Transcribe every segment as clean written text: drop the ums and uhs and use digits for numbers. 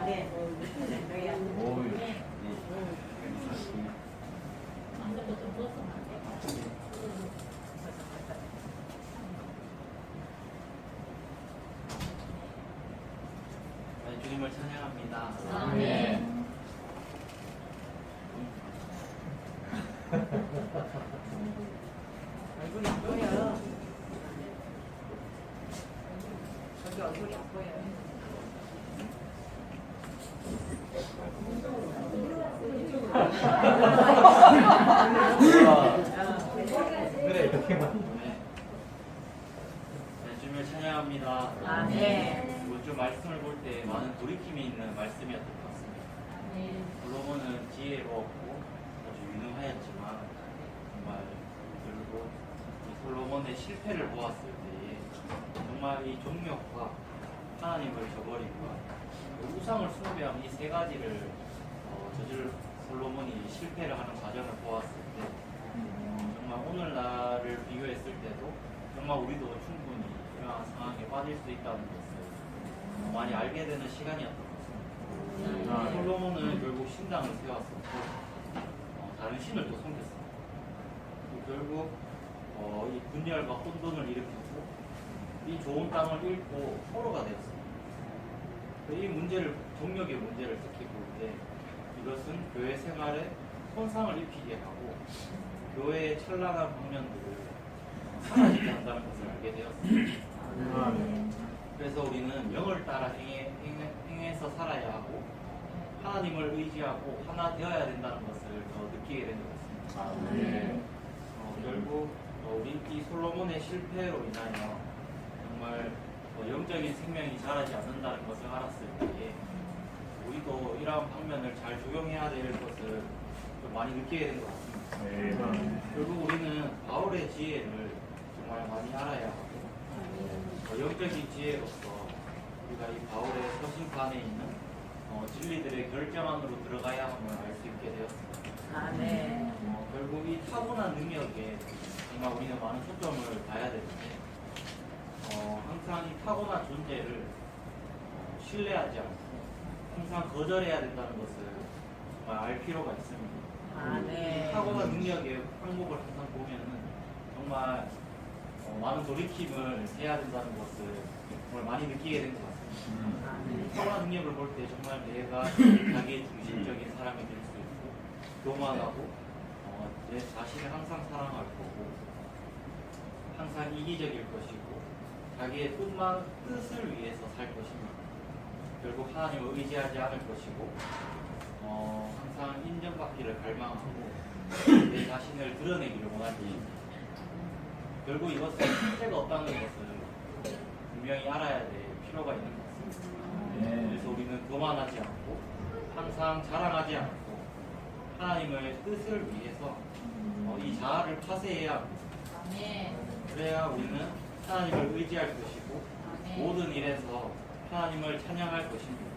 네. 오이. 주님을 찬양합니다. 아멘. 얼굴이 안 보여. 저기 얼굴이 안 보여. 그래 이렇게만. 주님을 찬양합니다. 아멘. 좀 말씀을 볼 때 많은 돌이킴이 있는 말씀이었던 것 같습니다. 솔로몬은 지혜로웠고 아주 유능하였지만 정말 그리고 이 솔로몬의 실패를 보았을 때에 정말 이 종력과 하나님을 저버림과 우상을 숭배하는 이 세 가지를 저질 솔로몬이 실패를 하는 과정을 보았을 때 정말 오늘날을 비교했을 때도 정말 우리도 충분히 이러한 상황에 빠질 수 있다는 것을 많이 알게 되는 시간이었던 것 같습니다. 솔로몬은 결국 신당을 세웠었고 다른 신을 또 섬겼습니다. 결국 이 분열과 혼돈을 일으켰고 이 좋은 땅을 잃고 포로가 되었습니다. 이 문제를 종력의 문제를 특히 볼 때 이것은 교회 생활에 손상을 입히게 하고 교회의 찬란한 방면들을 사라지게 한다는 것을 알게 되었습니다. 그래서 우리는 영을 따라 행해서 살아야 하고 하나님을 의지하고 하나 되어야 된다는 것을 더 느끼게 된 것 같습니다. 결국 우리 이 솔로몬의 실패로 인하여 정말 영적인 생명이 자라지 않는다는 것을 알았을 때에 우리도 이러한 방면을 잘 적용해야 될 것을 좀 많이 느끼게 된 것 같습니다. 결국 우리는 바울의 지혜를 정말 많이 알아야 하고 영적인 지혜로서 우리가 이 바울의 서신판에 있는 진리들의 결정 안으로 들어가야 함을 알 수 있게 되었습니다. 결국 이 타고난 능력에 정말 우리는 많은 초점을 봐야 되는데 항상 이 타고난 존재를 신뢰하지 않고 항상 거절해야 된다는 것을 정말 알 필요가 있습니다. 타고난 능력의 항목을 항상 보면은 정말 많은 돌이킴을 해야 된다는 것을 정말 많이 느끼게 된 것 같습니다. 타고난 능력을 볼 때 정말 내가 자기 중심적인 사람이 될 수 있고 교만하고 내 자신을 항상 사랑할 거고 항상 이기적일 것이고 자기의 뜻을 위해서 살 것입니다. 결국 하나님을 의지하지 않을 것이고 항상 인정받기를 갈망하고 내 자신을 드러내기를 원할 것입니다. 결국 이것은 실제가 없다는 것을 분명히 알아야 될 필요가 있는 것 같습니다. 그래서 우리는 교만하지 않고 항상 자랑하지 않고 하나님의 뜻을 위해서 이 자아를 파쇄해야 합니다. 그래야 우리는 하나님을 의지할 것이고 모든 일에서 하나님을 찬양할 것입니다.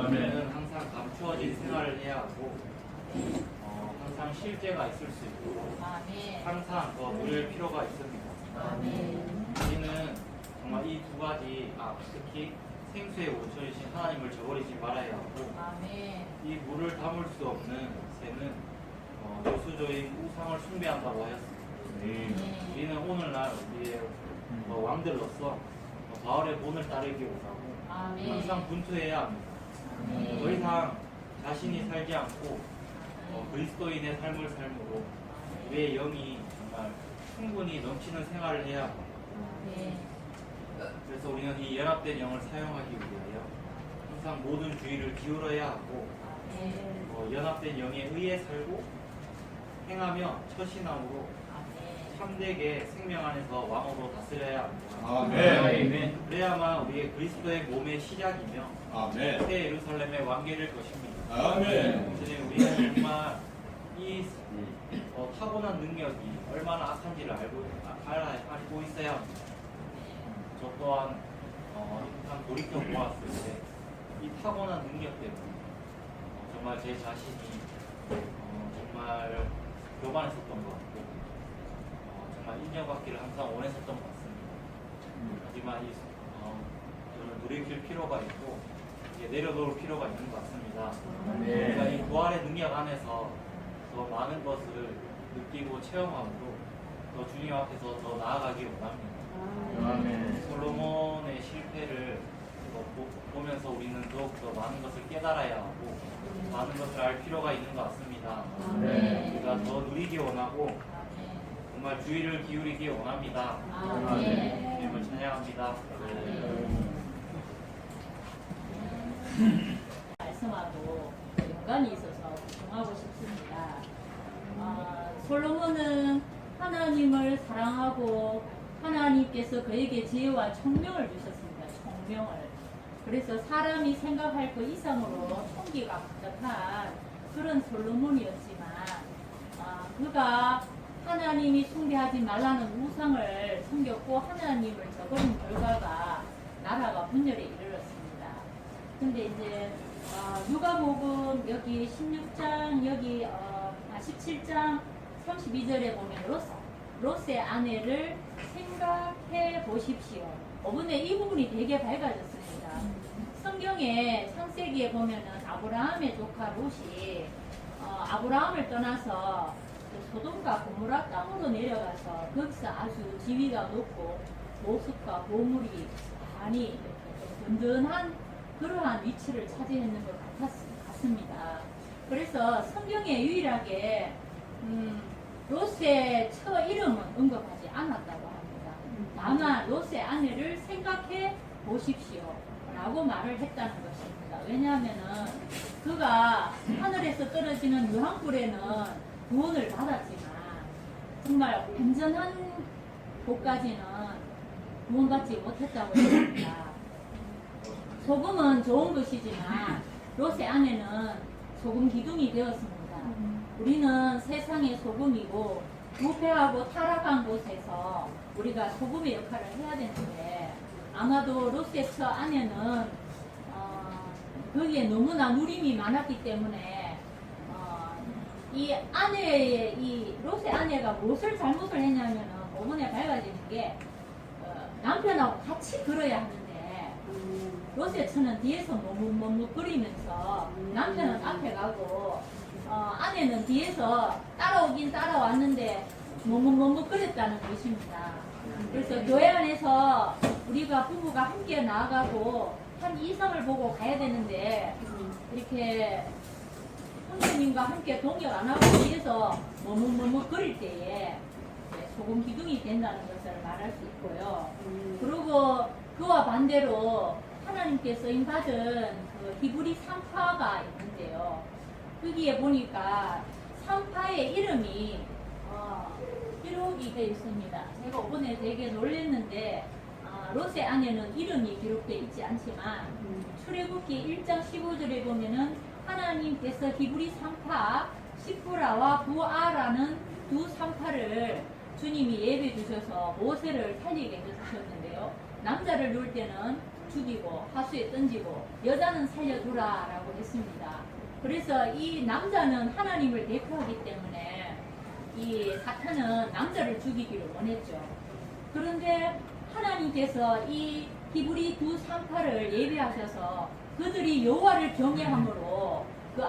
우리는 항상 감추어진 생활을 해야 하고 항상 실제가 있을 수 있고 항상 더 누릴 필요가 있습니다. 우리는 정말 이 두 가지 특히 생수에 오천이신 하나님을 저버리지 말아야 하고 이 물을 담을 수 없는 새는 여수조인 우상을 숭배한다고 하였습니다. 우리는 오늘날 우리의 왕들로서 바울의 본을 따르기 원하고 항상 분투해야 합니다. 더 이상 자신이 살지 않고 그리스도인의 삶을 삶으로 우리의 영이 정말 충분히 넘치는 생활을 해야 합니다. 그래서 우리는 이 연합된 영을 사용하기 위하여 항상 모든 주의를 기울여야 하고 연합된 영에 의해 살고 행하며 처신함으로 참되게 생명 안에서 왕으로 다스려야 합니다. 그래야만 우리의 그리스도의 몸의 시작이며 새 예루살렘의 왕계될 것입니다. 우리는 정말 이 타고난 능력이 얼마나 악한지를 알고 있어야 합니다. 저 또한 항상 돌이켜 보았을 때 이 타고난 능력 때문에 정말 제 자신이 정말 교만했었던 것 같고 정말 인정받기를 항상 원했었던 것 같습니다. 하지만 저는 돌이킬 필요가 있고 이제 내려놓을 필요가 있는 것 같습니다. 우리가 아멘. 이 부활의 능력 안에서 더 많은 것을 느끼고 체험함으로 더 주님 앞에서 더 나아가기 원합니다. 아멘. 솔로몬의 실패를 보면서 우리는 더욱더 많은 것을 깨달아야 하고 많은 것을 알 필요가 있는 것 같습니다. 네. 우리가 더 누리기 원하고 정말 주의를 기울이기 원합니다. 아멘. 주님을 찬양합니다. 말씀하고 연관이 있어서 구성하고 싶습니다. 솔로몬은 하나님을 사랑하고 하나님께서 그에게 지혜와 총명을 주셨습니다. 총명을. 그래서 사람이 생각할 것 이상으로 총기가 가득한 그런 솔로몬이었지만 그가 하나님이 숭배하지 말라는 우상을 섬겼고 하나님을 저버린 결과가 나라가 분열에 이르렀습니다. 근데 이제 누가복음 여기 16장 여기 17장 32절에 보면 롯의 아내를 생각해 보십시오. 어번에 이 부분이 되게 밝아졌습니다. 성경에 창세기에 보면은 아브라함의 조카 롯이 아브라함을 떠나서 소돔과 고모라 땅으로 내려가서 거기서 아주 지위가 높고 모습과 보물이 많이 이렇게 든든한 그러한 위치를 차지했는 것 같습니다. 그래서 성경에 유일하게 롯의 처 이름은 언급하지 않았다고 합니다. 다만 롯의 아내를 생각해 보십시오 라고 말을 했다는 것입니다. 왜냐하면은 그가 하늘에서 떨어지는 유황불에는 구원을 받았지만 정말 완전한 곳까지는 구원받지 못했다고 했습니다. 소금은 좋은 것이지만 롯의 아내는 소금 기둥이 되었습니다. 우리는 세상의 소금이고 부패하고 타락한 곳에서 우리가 소금의 역할을 해야 되는데 아마도 롯의 처 아내는 거기에 너무나 누림이 많았기 때문에 이 아내의 이 롯의 아내가 무엇을 잘못을 했냐면은 오번에 밝아지는 게 남편하고 같이 걸어야 하는데 롯의 처는 뒤에서 머뭇머뭇거리면서 남편은 앞에 가고 아내는 뒤에서 따라오긴 따라왔는데 머뭇머뭇거렸다는 것입니다. 그래서 교회 안에서 우리가 부부가 함께 나아가고 한 이성을 보고 가야 되는데 이렇게 선생님과 함께 동역 안 하고 뒤에서 머뭇머뭇거릴 때에 소금 기둥이 된다는 것을 말할 수 있고요. 그리고 그와 반대로 하나님께 쓰임 받은 그 히브리 3파가 있는데요. 거기에 보니까 3파의 이름이 기록이 되어 있습니다. 제가 이번에 되게 놀랐는데 롯의 아내는 이름이 기록되어 있지 않지만 출애굽기 1장 15절에 보면은 하나님께서 히브리 3파 시프라와 부아라는 두 3파를 주님이 예배 주셔서 모세를 살리게 해주셨는데요. 남자를 놓을 때는 죽이고 하수에 던지고 여자는 살려두라 라고 했습니다. 그래서 이 남자는 하나님을 대표하기 때문에 이 사탄은 남자를 죽이기를 원했죠. 그런데 하나님께서 이 히브리 두 3파를 예배하셔서 그들이 여호와를 경외함으로 그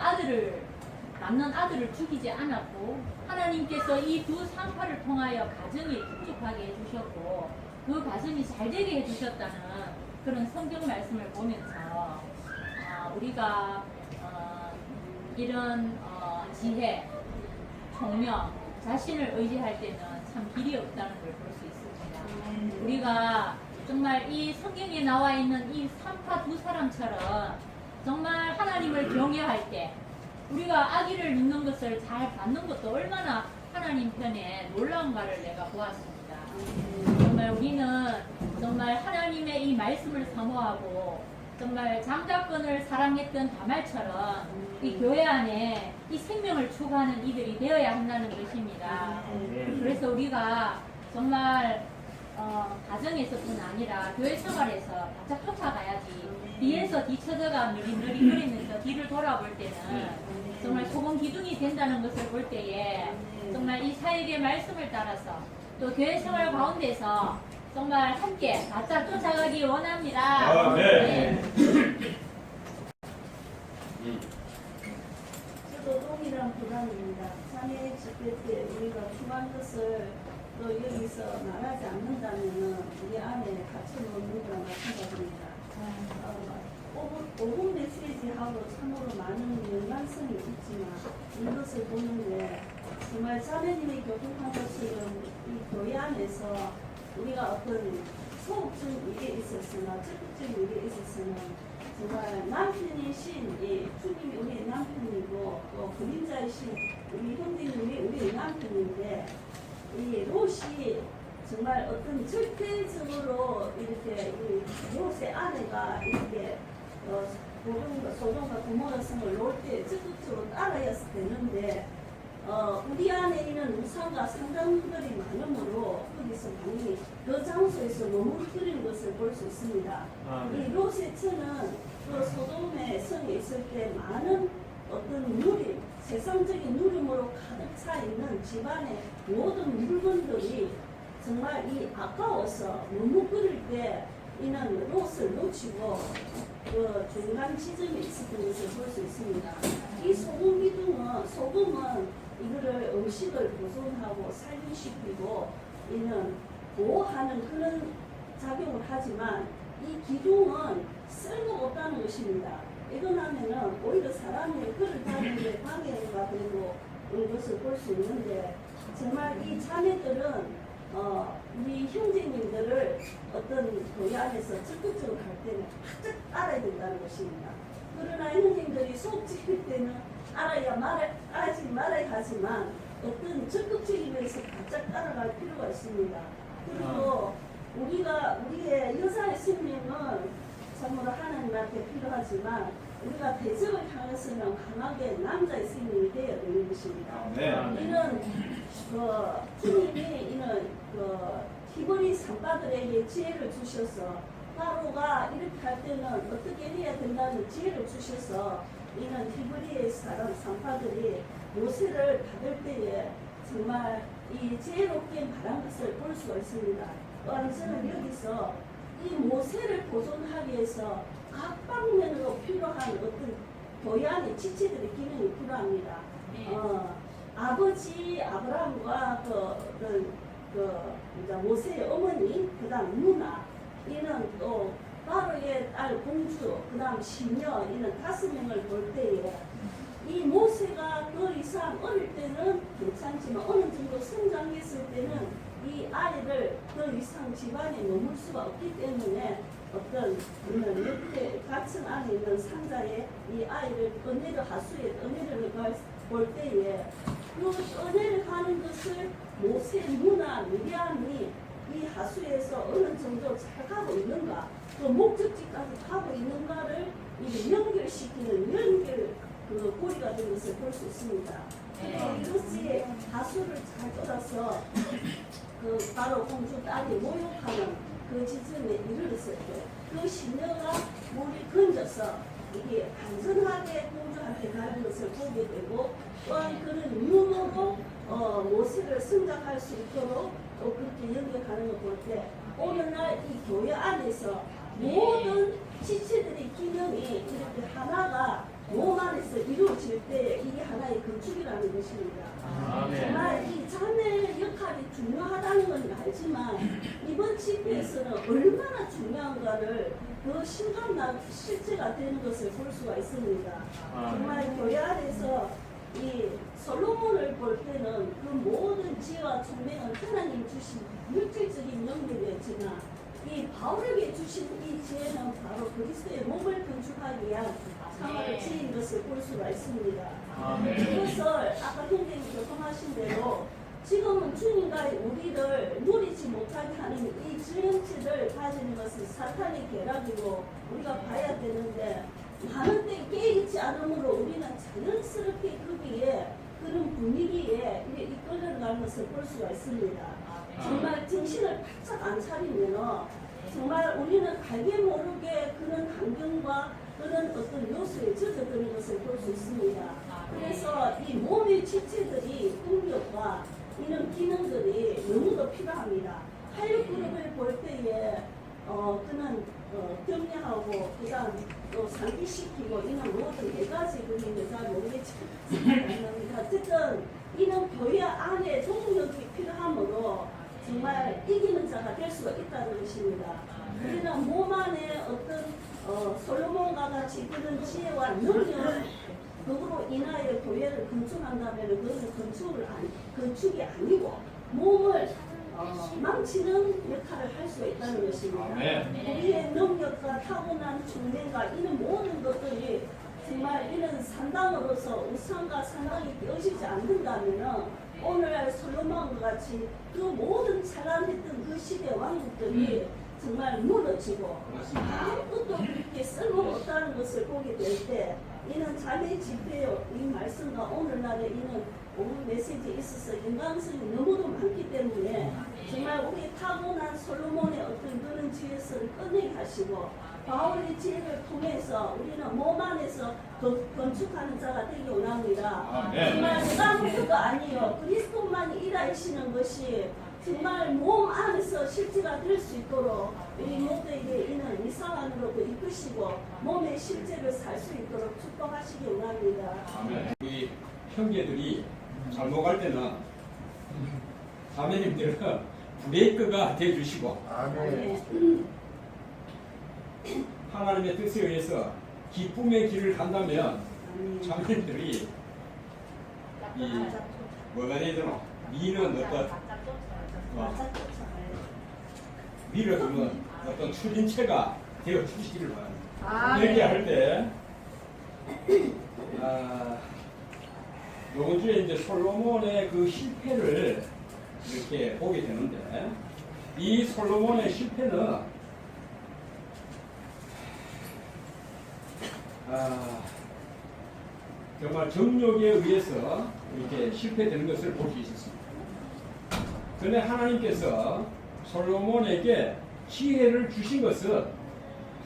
낳는 아들을 죽이지 않았고 하나님께서 이 두 3파를 통하여 가정이 풍족하게 해주셨고 그 가정이 잘 되게 해주셨다는 그런 성경 말씀을 보면서 우리가 이런 지혜, 총명, 자신을 의지할 때는 참 길이 없다는 걸 볼 수 있습니다. 우리가 정말 이 성경에 나와 있는 이 3파 두 사람처럼 정말 하나님을 경외할 때 우리가 아기를 낳는 것을 잘 받는 것도 얼마나 하나님 편에 놀라운가를 내가 보았습니다. 정말 우리는 정말 하나님의 이 말씀을 사모하고 정말 장자권을 사랑했던 다말처럼 이 교회 안에 이 생명을 추구하는 이들이 되어야 한다는 것입니다. 그래서 우리가 정말 가정에서뿐 아니라 교회 생활에서 바짝 쫓아가야지 뒤에서 뒤쳐져가 느리느리거리면서 뒤를 돌아볼 때는 정말 소금 기둥이 된다는 것을 볼 때에 정말 이 사역의 말씀을 따라서 또 교회 생활 가운데서 정말 함께 바짝 쫓아가기 원합니다. 네. 예. 저도 동일한 부담입니다. 자매 집회 때 우리가 필요한 것을 또 여기서 말하지 않는다면 우리 안에 갇혀놓는 거랑 마찬가지입니다. 5분 메시지하고 참으로 많은 연관성이 있지만 이것을 보는데 정말 자매님이 교통한 것처럼 이 교회 안에서 우리가 어떤 소극적인 일에 있었으나 적극적인 일에 있었으나 정말 남편이신 이 주님이 우리의 남편이고 또 그림자이신 우리 형제님이 우리의 남편인데 이 롯이 정말 어떤 절대적으로 이렇게 이 롯의 아내가 이렇게 소돔과 고모라성을 놓을 때 적극적으로 따라야서 되는데 우리 안에 있는 우상과 상당들이 많으므로 거기서 많이 그 장소에서 머무르는 것을 볼 수 있습니다. 이 롯의 처는 그 소돔의 성에 있을 때 많은 어떤 누림, 세상적인 누림으로 가득 차 있는 집안의 모든 물건들이 정말 이 아까워서 머뭇거릴 때 이는 롯을 놓치고 그 중간 지점에 있었던 것을 볼 수 있습니다. 이 소금 기둥은 소금은 이거를 음식을 보존하고 살균시키고 이는 보호하는 그런 작용을 하지만 이 기둥은 쓸모가 없다는 것입니다. 이건 하면은 오히려 사람의 글을 다니는데 방해가 되고 이런 것을 볼 수 있는데 정말 이 자매들은 우리 형제님들을 어떤 교회 안에서 적극적으로 갈 때는 바짝 알아야 된다는 것입니다. 그러나 형님들이 소극적일 때는 알아야지 말아야 하지만 어떤 적극적인 면에서 바짝 따라갈 필요가 있습니다. 그리고 우리의 여자의 생명은 참으로 하나님한테 필요하지만 우리가 대적을 향해서는 강하게 남자의 생명이 되어야 되는 것입니다. 이는 주님이 이는 히브리 산파들에게 지혜를 주셔서 바로가 이렇게 할 때는 어떻게 해야 된다는 지혜를 주셔서 이는 히브리의 사람 산파들이 모세를 받을 때에 정말 이 지혜롭게 말한 것을 볼 수가 있습니다. 또한 저는 여기서 이 모세를 보존하기 위해서 각 방면으로 필요한 어떤 교회 안의 지체들의 기능이 필요합니다. 아버지 아브라함과 이제 모세의 어머니, 그 다음 누나, 이는 또 바로의 딸 공주, 그 다음 시녀, 이는 5명을 볼 때에 이 모세가 더 이상 어릴 때는 괜찮지만 어느 정도 성장했을 때는 이 아이를 더 이상 집안에 머물 수가 없기 때문에 어떤 옆에 같은 안에 있는 상자에 이 아이를 은혜를 하수에 은혜를 볼 때에 그 은혜를 하는 것을 모세 누나 미리암이 이 하수에서 어느 정도 잘 가고 있는가 그 목적지까지 가고 있는가를 연결시키는 그 고리가 된 것을 볼 수 있습니다. 그리고 이것이 하수를 잘 떠나서 그 바로 공주 딸이 모욕하는 그 지점에 이르렀을 때 그 시녀가 물이 건져서 이게 안전하게 공주한테 가는 것을 보게 되고 또한 그런 유머로 모세를 성장할 수 있도록 또 그렇게 연결하는 걸 볼 때 오늘날 이 교회 안에서 모든 지체들의 기능이 이렇게 하나가 몸 안에서 이루어질 때 이게 하나의 건축이라는 것입니다. 정말 이 자매의 역할이 중요하다는 건 알지만 이번 집회에서는 얼마나 중요한가를 더 실감나 실제가 되는 것을 볼 수가 있습니다. 정말 교회 안에서 이 솔로몬을 볼 때는 그 모든 지혜와 총명은 하나님 주신 물질적인 영역이었지만 이 바울에게 주신 이 지혜는 바로 그리스도의 몸을 건축하기 위한 상황을 지은 것을 볼 수가 있습니다. 이것을 아까 형제님 교통하신 대로 지금은 주님과 우리를 누리지 못하게 하는 이 주영체를 가지는 것은 사탄의 계략이고 우리가 봐야 되는데 많은 때 깨있지 않으므로 우리는 자연스럽게 거기에 그런 분위기에 이끌려가는 것을 볼 수가 있습니다. 정말 정신을 바짝 안 차리면 정말 우리는 알게 모르게 그런 환경과 그런 어떤 요소에 젖어드는 것을 볼 수 있습니다. 그래서 이 몸의 지체들이 공격과 이런 기능들이 너무도 필요합니다. 활력 그룹을 볼 때에 그는 격려하고 그다음 또 상기시키고 이런 모든 4가지 분인지 잘 모르겠지만 생각이 안 납니다. 어쨌든 이는 교회 안에 동력이 필요하므로 정말 이기는 자가 될 수가 있다는 것입니다. 우리는 몸 안에 어떤 솔로몬과 같이 그런 지혜와 능력을 그로 인하여 교회를 건축한다면 그것은 건축이 아니고 몸을 망치는 역할을 할 수 있다는 것입니다. 우리의 능력과 타고난 중매가 이런 모든 것들이 정말 이런 산당으로서 우상과 산당이 깨어지지 않는다면 오늘날 솔로몬과 같이 그 모든 찬란했던 그 시대 왕국들이 정말 무너지고 아무것도 그렇게 쓸모없다는 것을 보게 될 때 이는 자매 집회의 이 말씀과 오늘날의 이는 오늘 메시지에 있어서 연관성이 너무도 많기 때문에 정말 우리 타고난 솔로몬의 어떤 그런 지혜를 꺼내게 하시고 바울의 지혜를 통해서 우리는 몸 안에서 건축하는 자가 되기 원합니다. 정말 내가 아무것도 아니요 그리스도만이 일하시는 것이 정말 몸 안에서 실제가 될 수 있도록 우리 모두에게 이는 이상 안으로도 이끄시고 몸의 실제를 살 수 있도록 축복하시기 원합니다. 우리 형제들이 잘 먹을 때는 자매님들은 브레이크가 되어주시고 하나님의 뜻에 의해서 기쁨의 길을 간다면 자매님들이 이 뭐가 해야 되나 미는 밀어주는 어떤 추진체가 되어 주시기를 바랍니다. 얘기할 때 요번 주에 이제 솔로몬의 그 실패를 이렇게 보게 되는데 이 솔로몬의 실패는 정말 정욕에 의해서 이렇게 실패되는 것을 볼 수 있었습니다. 그런데 하나님께서 솔로몬에게 지혜를 주신 것은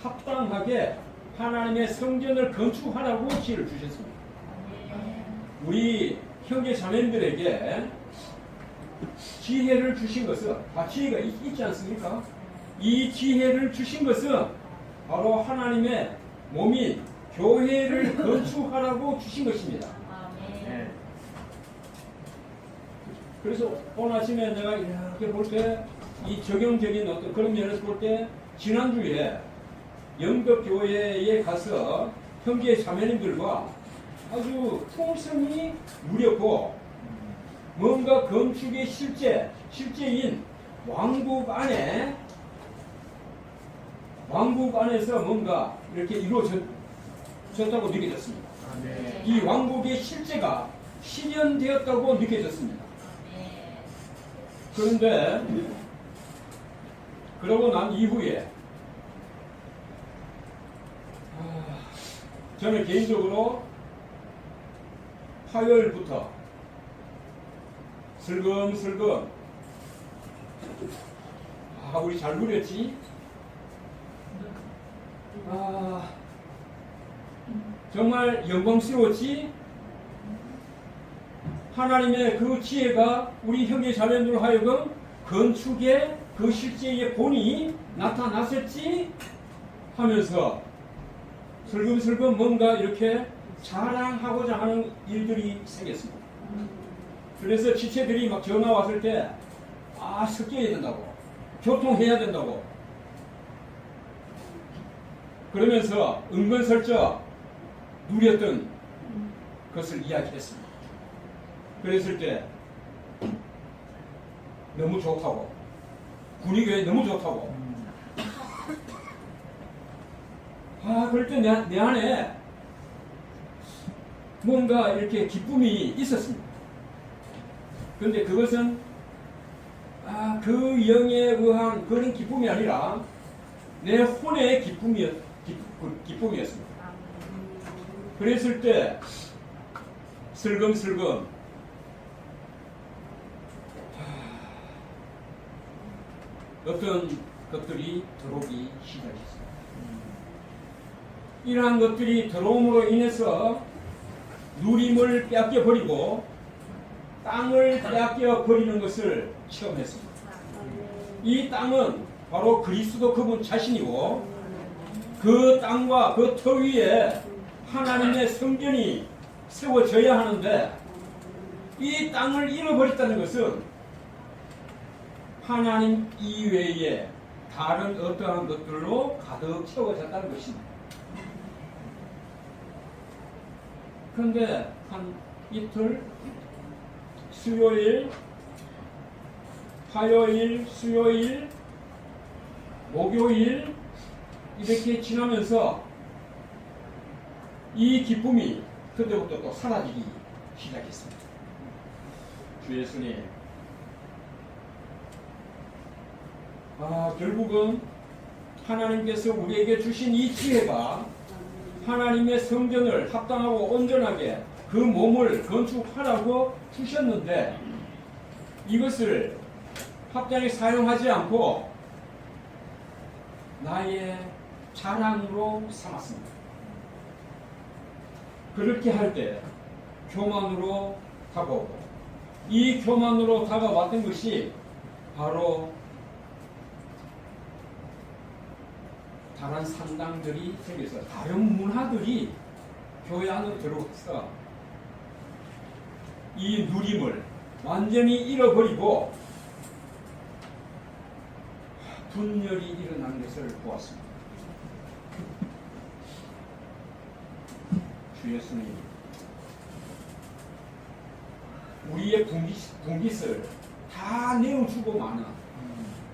합당하게 하나님의 성전을 건축하라고 지혜를 주셨습니다. 우리 형제 자매들에게 지혜를 주신 것은 다 지혜가 있지 않습니까? 이 지혜를 주신 것은 바로 하나님의 몸인 교회를 건축하라고 주신 것입니다. 그래서 오늘 아침에 내가 이렇게 볼 때 이 적용적인 어떤 그런 면에서 볼 때 지난주에 영덕교회에 가서 형제 자매님들과 아주 풍성히 누렸고 뭔가 건축의 실제인 왕국 안에서 뭔가 이렇게 이루어졌다고 느껴졌습니다. 이 왕국의 실제가 실현되었다고 느껴졌습니다. 그런데 그러고 난 이후에 저는 개인적으로 화요일부터 슬금슬금 우리 잘 누렸지? 정말 영광스러웠지? 하나님의 그 지혜가 우리 형제 자매들로 하여금 건축의 그 실제의 본이 나타났었지? 하면서 슬금슬금 뭔가 이렇게 자랑하고자 하는 일들이 생겼습니다. 그래서 지체들이 막 전화 왔을 때 섞여야 된다고, 교통해야 된다고 그러면서 은근슬쩍 누렸던 것을 이야기했습니다. 그랬을 때 너무 좋다고, 분위기가 너무 좋다고 그럴 때 내 안에 뭔가 이렇게 기쁨이 있었습니다. 그런데 그것은 그 영에 의한 그런 기쁨이 아니라 내 혼의 기쁨이었습니다. 그랬을 때 슬금슬금 어떤 것들이 들어오기 시작했습니다. 이러한 것들이 들어옴으로 인해서 누림을 빼앗겨버리고 땅을 빼앗겨버리는 것을 체험했습니다. 이 땅은 바로 그리스도 그분 자신이고 그 땅과 그 터 위에 하나님의 성전이 세워져야 하는데 이 땅을 잃어버렸다는 것은 하나님 이외에 다른 어떠한 것들로 가득 채워졌다는 것입니다. 그런데 한 이틀, 수요일, 화요일, 수요일, 목요일 이렇게 지나면서 이 기쁨이 그때부터 또 사라지기 시작했습니다. 주 예수님, 결국은 하나님께서 우리에게 주신 이 지혜가 하나님의 성전을 합당하고 온전하게 그 몸을 건축하라고 주셨는데 이것을 합당히 사용하지 않고 나의 자랑으로 삼았습니다. 그렇게 할 때 교만으로 다가오고 이 교만으로 다가왔던 것이 바로 다른 산당들이 생겨서 다른 문화들이 교회 안으로 들어와서 이 누림을 완전히 잃어버리고 분열이 일어나는 것을 보았습니다. 주 예수님, 우리의 분깃을 다 내어주고 마는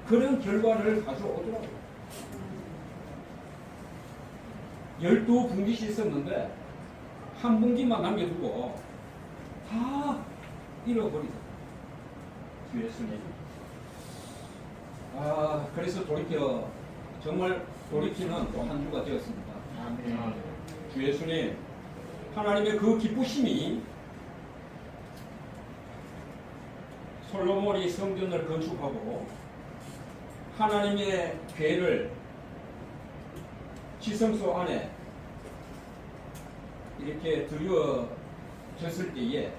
그런 결과를 가져오더라고요. 12분깃이 있었는데 한 분깃만 남겨두고 다 잃어버리다. 주 예수님. 그래서 정말 돌이키는 또 한 주가 되었습니다. 주 예수님, 하나님의 그 기쁘심이 솔로몬이 성전을 건축하고 하나님의 궤를 지성소 안에 이렇게 들여졌을 때에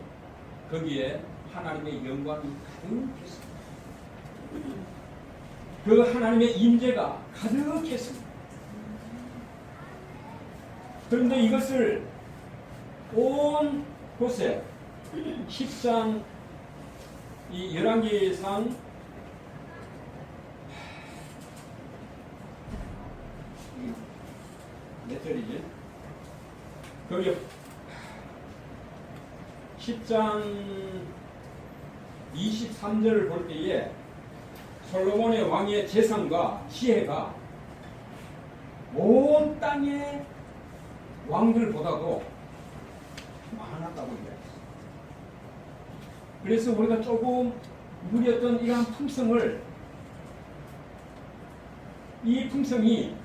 거기에 하나님의 영광이 가득했습니다. 그 하나님의 임재가 가득했습니다. 그런데 이것을 온 곳에 10장 이 열왕기상 몇 절이지? 거기 10장 23절을 볼 때에 솔로몬의 왕의 재산과 지혜가 온 땅의 왕들보다도 많았다고 이야기했어요. 그래서 우리가 조금 누렸던 이러한 품성을, 이 품성이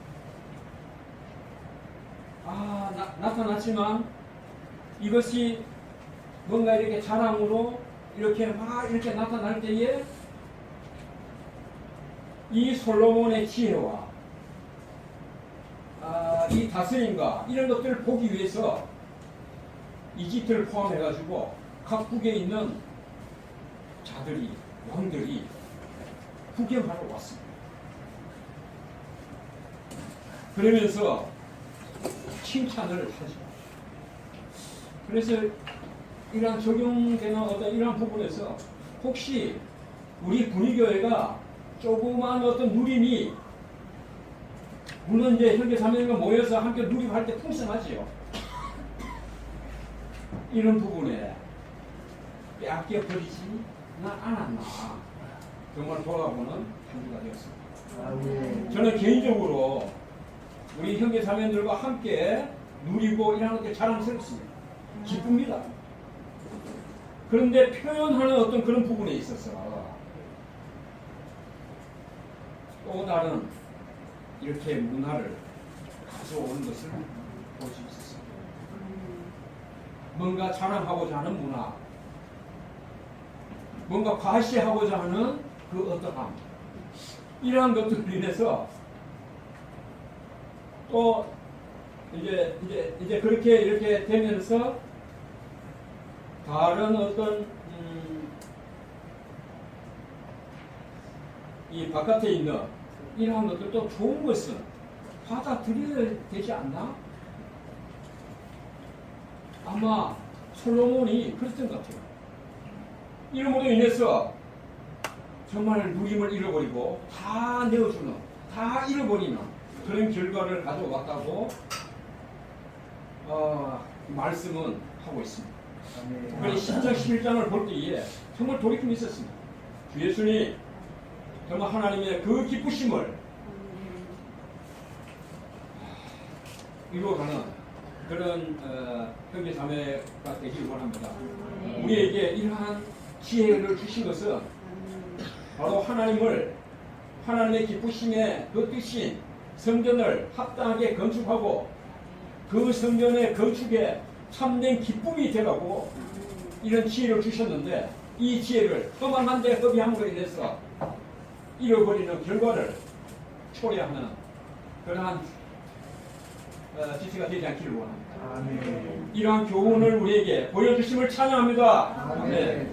나타났지만 이것이 뭔가 이렇게 자랑으로 이렇게 나타날 때에 이 솔로몬의 지혜와 이 다스림과 이런 것들을 보기 위해서 이집트를 포함해가지고 각국에 있는 자들이, 왕들이 구경하러 왔습니다. 그러면서 칭찬을 하죠. 그래서 이러한 적용되는 어떤 이러한 부분에서 혹시 우리 분위교회가 조그마한 어떤 누림이, 물론 이제 형제자매가 모여서 함께 누림할 때 풍성하지요. 이런 부분에 빼앗겨 버리지 않았나, 정말 돌아보는 한 주가 되었습니다. 저는 개인적으로 우리 형제자매들과 함께 누리고 이러는 게 자랑스럽습니다. 기쁩니다. 그런데 표현하는 어떤 그런 부분에 있어서 또 다른 이렇게 문화를 가져오는 것을 볼 수 있었습니다. 뭔가 자랑하고자 하는 문화, 뭔가 과시하고자 하는 그 어떠함, 이러한 것들로 인해서 또 이제 그렇게 이렇게 되면서 다른 어떤 이 바깥에 있는 이러한 것들도 좋은 것은 받아들여야 되지 않나? 아마 솔로몬이 그랬던 것 같아요. 이름으로 인해서 정말 누림을 잃어버리고 다 내어주는, 다 잃어버리는 그런 결과를 가져왔다고 말씀은 하고 있습니다. 그래서 10장, 11장을 볼 때에 정말 돌이킴이 있었습니다. 주 예수님 정말 하나님의 그 기쁘심을 이루어가는 그런 형제 자매가 되길 원합니다. 우리에게 이러한 지혜를 주신 것은 바로 하나님의 기쁘심의 그 뜻인 성전을 합당하게 건축하고 그 성전의 건축에 참된 기쁨이 되라고 이런 지혜를 주셨는데, 이 지혜를 허망한데 허비함으로 인해서 잃어버리는 결과를 초래하는 그러한 지체가 되지 않기를 원합니다. 이러한 교훈을 우리에게 보여주심을 찬양합니다. 아멘.